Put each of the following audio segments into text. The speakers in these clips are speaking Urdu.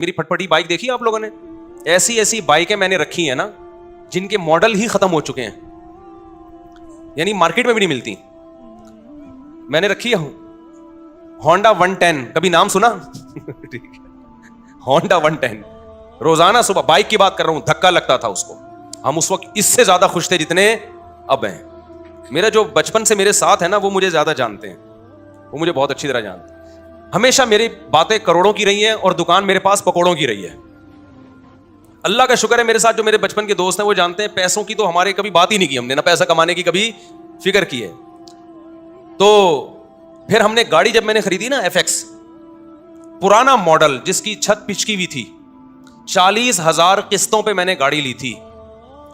میری پھٹپٹی بائک دیکھی آپ لوگوں نے؟ ایسی ایسی بائکیں میں نے رکھی ہیں نا جن کے ماڈل ہی ختم ہو چکے ہیں, یعنی مارکیٹ میں بھی نہیں ملتی. میں نے رکھی ہے ہونڈا 110, کبھی نام سنا؟ ہونڈا 110 روزانہ صبح بائک کی بات کر رہا ہوں, دھکا لگتا تھا اس کو. ہم اس وقت اس سے زیادہ خوش تھے جتنے اب ہیں. میرا جو بچپن سے میرے ساتھ ہے نا وہ مجھے زیادہ جانتے ہیں, وہ مجھے بہت اچھی طرح جانتے ہیں. ہمیشہ میری باتیں کروڑوں کی رہی ہیں اور دکان میرے پاس پکوڑوں کی رہی ہے. اللہ کا شکر ہے میرے ساتھ جو میرے بچپن کے دوست ہیں وہ جانتے ہیں پیسوں کی تو ہمارے کبھی بات ہی نہیں کی, ہم نے نہ پیسہ کمانے کی کبھی فکر کی ہے. تو پھر ہم نے گاڑی جب میں نے خریدی نا ایف ایکس, پرانا ماڈل جس کی چھت پچکی ہوئی تھی, 40,000 قسطوں پہ میں نے گاڑی لی تھی.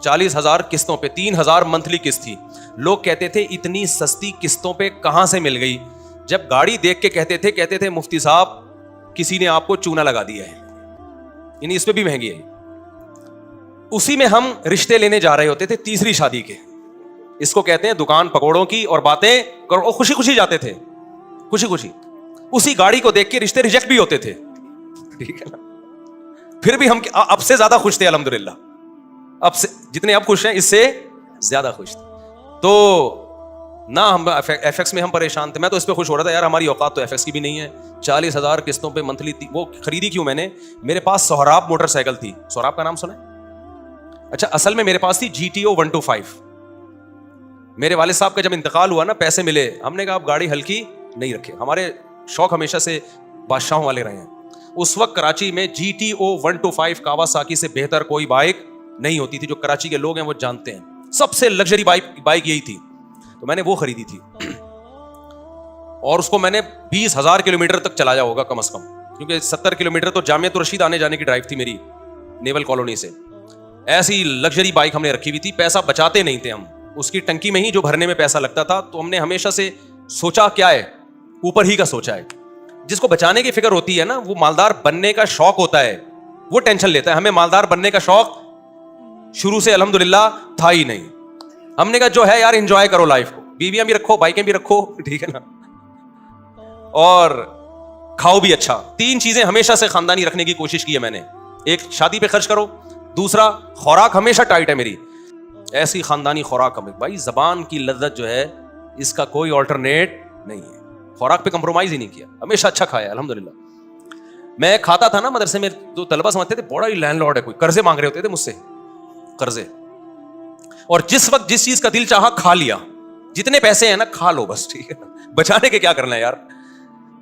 40,000 قسطوں پہ, 3,000 منتھلی قسط تھی. لوگ کہتے تھے اتنی سستی قسطوں پہ کہاں سے مل گئی. جب گاڑی دیکھ کے کہتے تھے مفتی صاحب کسی نے آپ کو چونا لگا دیا ہے, یعنی اس پہ بھی مہنگی ہے. اسی میں ہم رشتے لینے جا رہے ہوتے تھے تیسری شادی کے. اس کو کہتے ہیں دکان پکوڑوں کی اور باتیں کرو. خوشی خوشی جاتے تھے, خوشی خوشی. اسی گاڑی کو دیکھ کے رشتے ریجیکٹ بھی ہوتے تھے, ٹھیک ہے نا. پھر بھی ہم اب سے زیادہ خوش تھے الحمدللہ. اب سے جتنے اب خوش ہیں اس سے زیادہ خوش تھے. تو نہ ہم ایف ایکس میں ہم پریشان تھے. میں تو اس پہ خوش ہو رہا تھا یار ہماری اوقات تو ایف ایکس کی بھی نہیں ہے. 40,000 قسطوں پہ منتھلی. وہ خریدی کیوں میں نے, میرے پاس سہراب موٹر سائیکل تھی. سہراب کا نام سنا ہے؟ اچھا, اصل میں میرے پاس تھی GTO 125. میرے والد صاحب کا جب انتقال ہوا نا, پیسے ملے, ہم نے کہا اب گاڑی ہلکی نہیں رکھے. ہمارے شوق ہمیشہ سے بادشاہوں والے رہے ہیں. اس وقت کراچی میں GTO 125 کاواساکی سے بہتر کوئی بائک نہیں ہوتی تھی. جو کراچی کے لوگ ہیں وہ جانتے ہیں, سب سے لگژری بائک یہی تھی. تو میں نے وہ خریدی تھی اور اس کو میں نے 20,000 کلومیٹر تک چلایا ہوگا کم از کم, کیونکہ 70 کلومیٹر تو جامعۃ الرشید آنے جانے کی ڈرائیو تھی میری نیول کالونی سے. ایسی لگژری بائک ہم نے رکھی ہوئی تھی. پیسہ بچاتے نہیں تھے ہم, اس کی ٹنکی میں ہی جو بھرنے میں پیسہ لگتا تھا. تو ہم نے ہمیشہ سے سوچا کیا ہے, اوپر ہی کا سوچا ہے. جس کو بچانے کی فکر ہوتی ہے نا وہ مالدار بننے کا شوق ہوتا ہے, وہ ٹینشن لیتا ہے. ہمیں مالدار بننے کا شوق شروع سے الحمدللہ تھا ہی نہیں. ہم نے کہا جو ہے یار انجوائے کرو لائف کو, بیویاں بھی رکھو, بائکیں بھی رکھو, ٹھیک ہے نا, اور کھاؤ بھی اچھا. 3 چیزیں ہمیشہ سے خاندانی رکھنے کی کوشش کی ہے میں نے. ایک, شادی پہ خرچ کرو. دوسرا, خوراک ہمیشہ ٹائٹ ہے میری, ایسی خاندانی خوراک. ہمیں بھائی زبان کی لذت جو ہے اس کا کوئی آلٹرنیٹ نہیں ہے. خوراک پہ کمپرومائز ہی نہیں کیا, ہمیشہ اچھا کھایا الحمدللہ. میں کھاتا تھا نا مدرسے میں, تو طلبہ سمجھتے تھے بڑا ہی لینڈ لارڈ ہے, کوئی قرضے مانگ رہے ہوتے تھے مجھ سے, قرضے. اور جس وقت جس چیز کا دل چاہا کھا لیا. جتنے پیسے ہیں نا کھا لو بس, ٹھیک ہے نا, بچانے کے کیا کرنا ہے یار.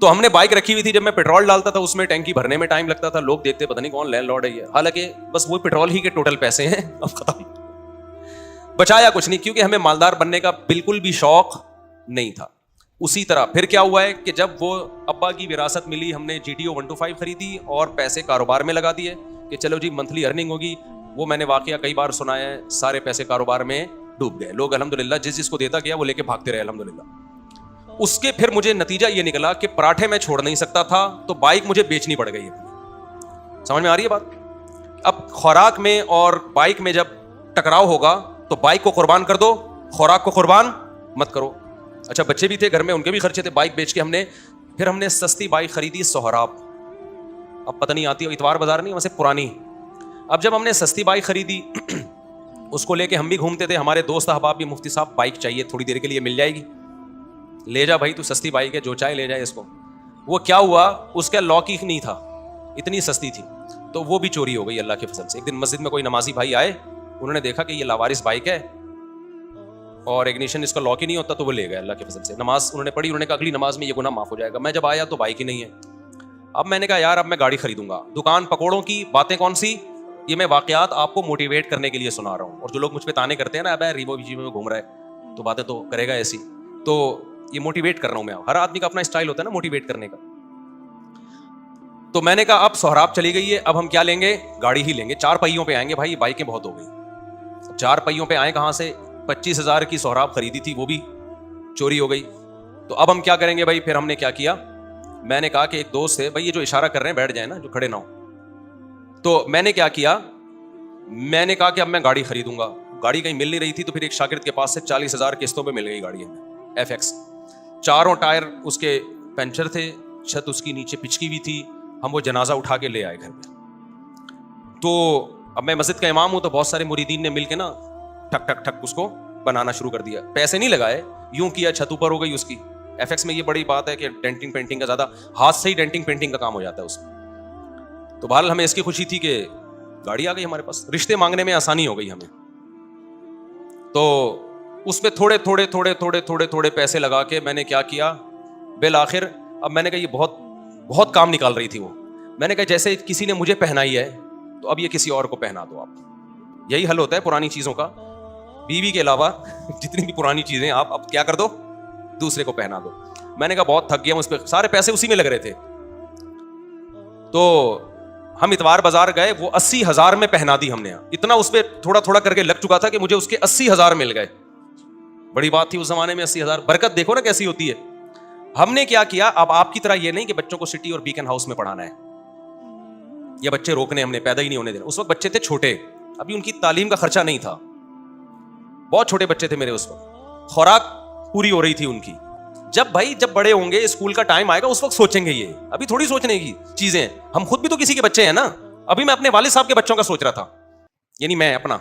تو ہم نے بائک رکھی ہوئی تھی, جب میں پیٹرول ڈالتا تھا اس میں ٹینکی بھرنے میں ٹائم لگتا تھا. لوگ دیکھتے پتہ نہیں کون لینڈ لارڈ ہے یہ, حالانکہ بس وہ پیٹرول ہی کے ٹوٹل پیسے ہیں, اب ختم. بچایا کچھ نہیں, کیونکہ ہمیں مالدار بننے کا بالکل بھی شوق نہیں تھا. اسی طرح پھر کیا ہوا ہے کہ جب وہ ابا کی وراثت ملی, ہم نے GTO 125 خریدی اور پیسے کاروبار میں لگا دیے کہ چلو جی منتھلی ارننگ ہوگی. وہ میں نے واقعہ کئی بار سنایا ہے, سارے پیسے کاروبار میں ڈوب گئے. لوگ الحمدللہ جس کو دیتا گیا وہ لے کے بھاگتے رہے الحمدللہ. اس کے پھر مجھے نتیجہ یہ نکلا کہ پراٹھے میں چھوڑ نہیں سکتا تھا, تو بائک مجھے بیچنی پڑ گئی. سمجھ میں آ رہی ہے بات؟ اب خوراک میں اور بائک میں جب ٹکراؤ ہوگا تو بائک کو قربان کر دو, خوراک کو قربان مت کرو. اچھا, بچے بھی تھے گھر میں, ان کے بھی خرچے تھے. بائک بیچ کے پھر ہم نے سستی بائک خریدی سہراب. اب پتہ نہیں آتی, اتوار بازار نہیں ویسے پرانی. اب جب ہم نے سستی بائک خریدی اس کو لے کے ہم بھی گھومتے تھے. ہمارے دوست احباب بھی, مفتی صاحب بائک چاہیے تھوڑی دیر کے لیے, مل جائے گی, لے جا بھائی تو سستی بائک ہے, جو چاہے لے جائے اس کو. وہ کیا ہوا, اس کا لاک ہی نہیں تھا, اتنی سستی تھی, تو وہ بھی چوری ہو گئی اللہ کے فضل سے. ایک دن مسجد میں کوئی نمازی بھائی آئے, انہوں نے دیکھا کہ یہ لاوارث بائک ہے اور اگنیشن اس کا لاک ہی نہیں ہوتا, تو وہ لے گئے اللہ کے فضل سے. نماز انہوں نے پڑھی, انہوں نے کہا اگلی نماز میں یہ گناہ معاف ہو جائے گا. میں جب آیا تو بائک ہی نہیں ہے. اب میں نے کہا یار اب میں گاڑی خریدوں گا. دکان پکوڑوں کی باتیں کون سی, یہ میں واقعات آپ کو موٹیویٹ کرنے کے لیے سنا رہا ہوں. اور جو لوگ مجھ پہ تانے کرتے ہیں نا, اب ریبو جی میں گھوم رہا ہے تو باتیں تو کرے گا ایسی, تو یہ موٹیویٹ کر رہا ہوں میں. ہر آدمی کا اپنا اسٹائل ہوتا ہے نا موٹیویٹ کرنے کا. تو میں نے کہا اب سہراب چلی گئی ہے, اب ہم کیا لیں گے, گاڑی ہی لیں گے. 4 پہیوں پہ آئیں گے بھائی, بائکیں بہت ہو گئی. 4 پہیوں پہ آئیں کہاں سے, 25,000 کی سہراب خریدی تھی, وہ بھی چوری ہو گئی. تو اب ہم کیا کریں گے بھائی. پھر ہم نے کیا کیا, میں نے کہا کہ ایک دوست ہے بھائی, یہ جو اشارہ کر رہے ہیں بیٹھ جائیں نا, جو کھڑے نہ ہو. تو میں نے کیا کیا, میں نے کہا کہ اب میں گاڑی خریدوں گا. گاڑی کہیں مل نہیں رہی تھی, تو پھر ایک شاگرد کے پاس سے 40,000 قسطوں پہ مل گئی گاڑی ہمیں ایف ایکس. 4 ٹائر اس کے پنچر تھے, چھت اس کی نیچے پچکی ہوئی تھی. ہم وہ جنازہ اٹھا کے لے آئے گھر میں. تو اب میں مسجد کا امام ہوں تو بہت سارے مریدین نے مل کے نا ٹھک ٹھک ٹھک اس کو بنانا شروع کر دیا. پیسے نہیں لگائے, یوں کیا, چھت اوپر ہو گئی اس کی. ایف ایکس میں یہ بڑی بات ہے کہ ڈینٹنگ پینٹنگ کا زیادہ ہاتھ سے ہی ڈینٹنگ پینٹنگ کا کام ہو جاتا ہے اس میں. تو بہرحال ہمیں اس کی خوشی تھی کہ گاڑی آ گئی ہمارے پاس, رشتے مانگنے میں آسانی ہو گئی ہمیں. تو اس پہ تھوڑے تھوڑے تھوڑے تھوڑے تھوڑے تھوڑے پیسے لگا کے میں نے کیا کیا, بالآخر اب میں نے کہا یہ بہت بہت کام نکال رہی تھی وہ. میں نے کہا جیسے کسی نے مجھے پہنائی ہے تو اب یہ کسی اور کو پہنا دو آپ. یہی حل ہوتا ہے پرانی چیزوں کا. بیوی کے علاوہ جتنی بھی پرانی چیزیں آپ اب کیا کر دو, دوسرے کو پہنا دو. میں نے کہا بہت تھک گیا ہوں, اس پہ سارے پیسے اسی میں لگ رہے تھے. تو ہم اتوار بازار گئے, وہ 80,000 میں پہنا دی ہم نے. اتنا اس پہ تھوڑا تھوڑا کر کے لگ چکا تھا کہ مجھے اس کے 80,000 مل گئے. بڑی بات تھی اس زمانے میں 80,000. برکت دیکھو نا کیسی ہوتی ہے. ہم نے کیا کیا, اب آپ کی طرح یہ نہیں کہ بچوں کو سٹی اور بیکن ہاؤس میں پڑھانا ہے یا بچے روکنے, ہم نے پیدا ہی نہیں ہونے دینا. اس وقت بچے تھے چھوٹے, ابھی ان کی تعلیم کا خرچہ نہیں تھا, بہت چھوٹے بچے تھے میرے اس وقت, خوراک پوری ہو رہی تھی ان کی. جب بڑے ہوں گے, اسکول کا ٹائم آئے گا, اس وقت سوچیں گے. یہ ابھی تھوڑی سوچنے کی چیزیں. ہم خود بھی تو کسی کے بچے ہیں نا. ابھی میں اپنے والد صاحب کے بچوں کا سوچ رہا تھا, یعنی میں اپنا.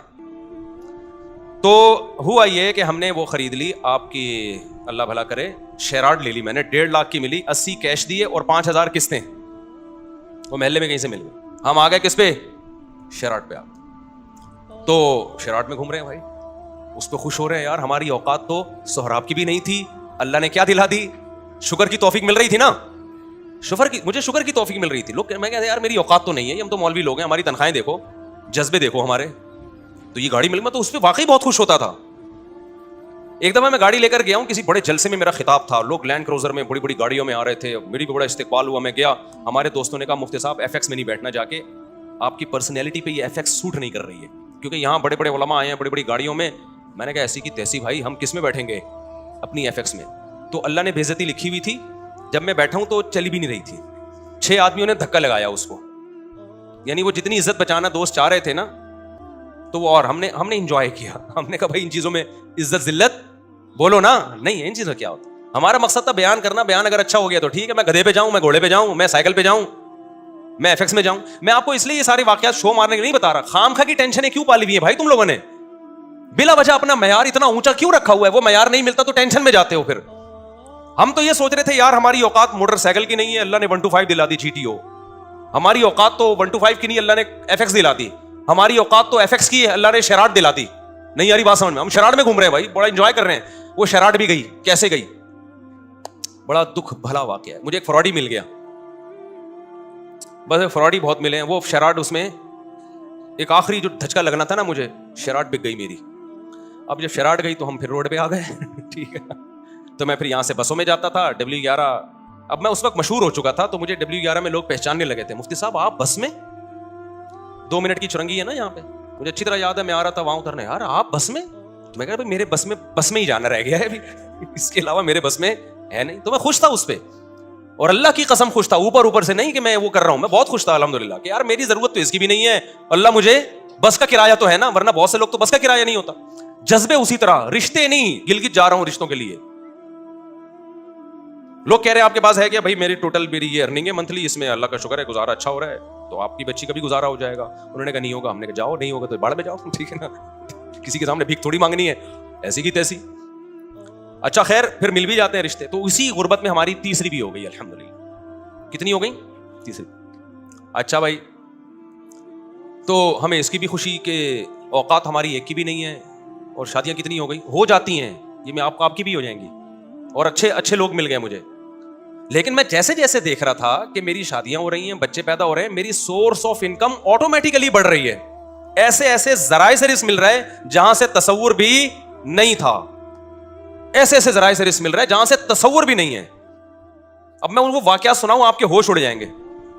تو ہوا یہ کہ ہم نے وہ خرید لی, آپ کی اللہ بھلا کرے, شیراٹ لے لی میں نے, 1.5 لاکھ کی ملی. 80 کیش دیے اور 5,000 قسطیں, وہ محلے میں کہیں سے مل گئے. ہم آ گئے کس پہ, شیراٹ پہ. آپ تو شیراٹ میں گھوم رہے ہیں بھائی, اس پہ خوش ہو رہے ہیں. یار ہماری اوقات تو سہراب کی بھی نہیں تھی, اللہ نے کیا دلا دی, شکر کی توفیق مل رہی تھی نا. مجھے شکر کی توفیق مل رہی تھی. لوگ میں کہتے یار میری اوقات تو نہیں ہے, ہم تو مولوی لوگ ہیں, ہماری تنخواہیں دیکھو, جذبے دیکھو ہمارے. تو یہ گاڑی مل گئی, تو اس پہ واقعی بہت خوش ہوتا تھا. ایک دفعہ میں گاڑی لے کر گیا ہوں, کسی بڑے جلسے میں میرا خطاب تھا, لوگ لینڈ کروزر میں بڑی بڑی گاڑیوں میں آ رہے تھے, میری بھی بڑا استقبال ہوا. میں گیا, ہمارے دوستوں نے کہا مفتی صاحب ایف ایکس میں نہیں بیٹھنا, جا کے آپ کی پرسنالٹی پہ یہ ایف ایکس سوٹ نہیں کر رہی ہے, کیونکہ یہاں بڑے بڑے علماء آئے ہیں بڑی بڑی گاڑیوں میں. میں نے کہا ایسی کی تیسی بھائی, ہم کس میں بیٹھیں گے, اپنی ایف ایکس میں. تو اللہ نے بے عزتی لکھی ہوئی تھی, جب میں بیٹھا ہوں تو چلی بھی نہیں رہی تھی. 6 آدمیوں نے دھکا لگایا اس کو, یعنی وہ جتنی عزت بچانا دوست چاہ رہے تھے نا, تو وہ, اور ہم نے انجوائے کیا. ہم نے کہا بھائی ان چیزوں میں عزت ذلت بولو نا, نہیں ان چیزوں کیا ہوتا. ہمارا مقصد تھا بیان کرنا. بیان اگر اچھا ہو گیا تو ٹھیک ہے, میں گدھے پہ جاؤں, میں گھوڑے پہ جاؤں, میں سائیکل پہ جاؤں, میں ایف ایکس میں جاؤں. میں آپ کو اس لیے یہ سارے واقعات شو مارنے کے نہیں بتا رہا. خامخواہ کی ٹینشنیں کیوں پالی ہوئی ہیں بھائی تم لوگوں نے, بلا وجہ اپنا معیار اتنا اونچا کیوں رکھا ہوا ہے. وہ معیار نہیں ملتا تو ٹینشن میں جاتے ہو. پھر ہم تو یہ سوچ رہے تھے یار ہماری اوقات موٹر سائیکل کی نہیں ہے, اللہ نے 125 دلا دی GTO. ہماری اوقات تو 125 کی نہیں, اللہ نے ایف ایکس دلا دی. ہماری اوقات تو ایف ایکس کی ہے, اللہ نے شیراٹ دلا دی. نہیں یاری بات سمجھ میں, ہم شیراٹ میں گھوم رہے ہیں بھائی, بڑا انجوائے کر رہے ہیں. وہ شیراٹ بھی گئی, کیسے گئی, بڑا دکھ بھلا واقعہ ہے. مجھے ایک فراڈی مل گیا, بس فراڈی بہت ملے ہیں. وہ شیراٹ, اس میں ایک آخری جو دھچکا لگنا تھا نا مجھے, شیراٹ بک گئی میری. اب جب شیراٹ گئی تو ہم پھر روڈ پہ آ گئے. ٹھیک ہے, تو میں پھر یہاں سے بسوں میں جاتا تھا, W11. اب میں اس وقت مشہور ہو چکا تھا, تو مجھے W11 میں لوگ پہچاننے لگے تھے, مفتی صاحب آپ بس میں, 2 منٹ کی چرنگی ہے نا یہاں پہ, مجھے اچھی طرح یاد ہے. میں آ رہا تھا وہاں اترنے, یار آپ بس میں, تو میں کہا بھائی میرے بس میں ہی جانا رہ گیا ہے ابھی, اس کے علاوہ میرے بس میں ہے نہیں. تو میں خوش تھا اس پہ, اور اللہ کی قسم خوش تھا, اوپر سے نہیں کہ میں وہ کر رہا ہوں, میں بہت خوش تھا الحمدللہ کہ یار میری ضرورت تو اس کی بھی نہیں ہے, اللہ مجھے بس کا کرایہ تو ہے نا, ورنہ بہت سے لوگ تو بس کا کرایہ نہیں ہوتا. جذبے اسی طرح, رشتے نہیں, گلگت جا رہا ہوں رشتوں کے لیے. لوگ کہہ رہے ہیں آپ کے پاس ہے کیا, بھائی میری ٹوٹل میری یہ ارننگ ہے منتھلی, اس میں اللہ کا شکر ہے گزارا اچھا ہو رہا ہے, تو آپ کی بچی کا بھی گزارا ہو جائے گا. انہوں نے کہا نہیں ہوگا. ہم نے کہا جاؤ, نہیں ہوگا تو باڑ میں جاؤ. ٹھیک ہے نا, کسی کے سامنے بھیک تھوڑی مانگنی ہے, ایسی کی تیسی. اچھا خیر, پھر مل بھی جاتے ہیں رشتے. تو اسی غربت میں ہماری تیسری بھی ہو گئی الحمدللہ. کتنی ہو گئی, تیسری. اچھا بھائی, تو ہمیں اس کی بھی خوشی کہ اوقات ہماری ایک کی بھی نہیں ہے, اور شادیاں کتنی ہو گئی, ہو جاتی ہیں, یہ میں آپ کی بھی ہو جائیں گی, اور اچھے لوگ مل گئے مجھے. لیکن میں جیسے جیسے دیکھ رہا تھا کہ میری شادیاں ہو رہی ہیں, بچے پیدا ہو رہے ہیں, میری سورس آف انکم آٹومیٹیکلی بڑھ رہی ہے. ایسے ذرائع سے رزق مل رہا ہے جہاں سے تصور بھی نہیں تھا, ایسے ذرائع سے رزق مل رہا ہے جہاں سے تصور بھی نہیں ہے. اب میں ان کو واقعات سناؤں, آپ کے ہوش اڑ جائیں گے.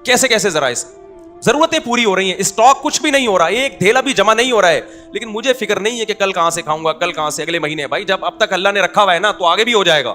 کیسے ذرائع سے ضرورتیں پوری ہو رہی ہیں, اسٹاک کچھ بھی نہیں ہو رہا, ایک ڈھیلا بھی جمع نہیں ہو رہا ہے, لیکن مجھے فکر نہیں ہے کہ کل کہاں سے کھاؤں گا, کل کہاں سے, اگلے مہینے. بھائی جب اب تک اللہ نے رکھا ہوا ہے نا, تو آگے بھی ہو جائے گا.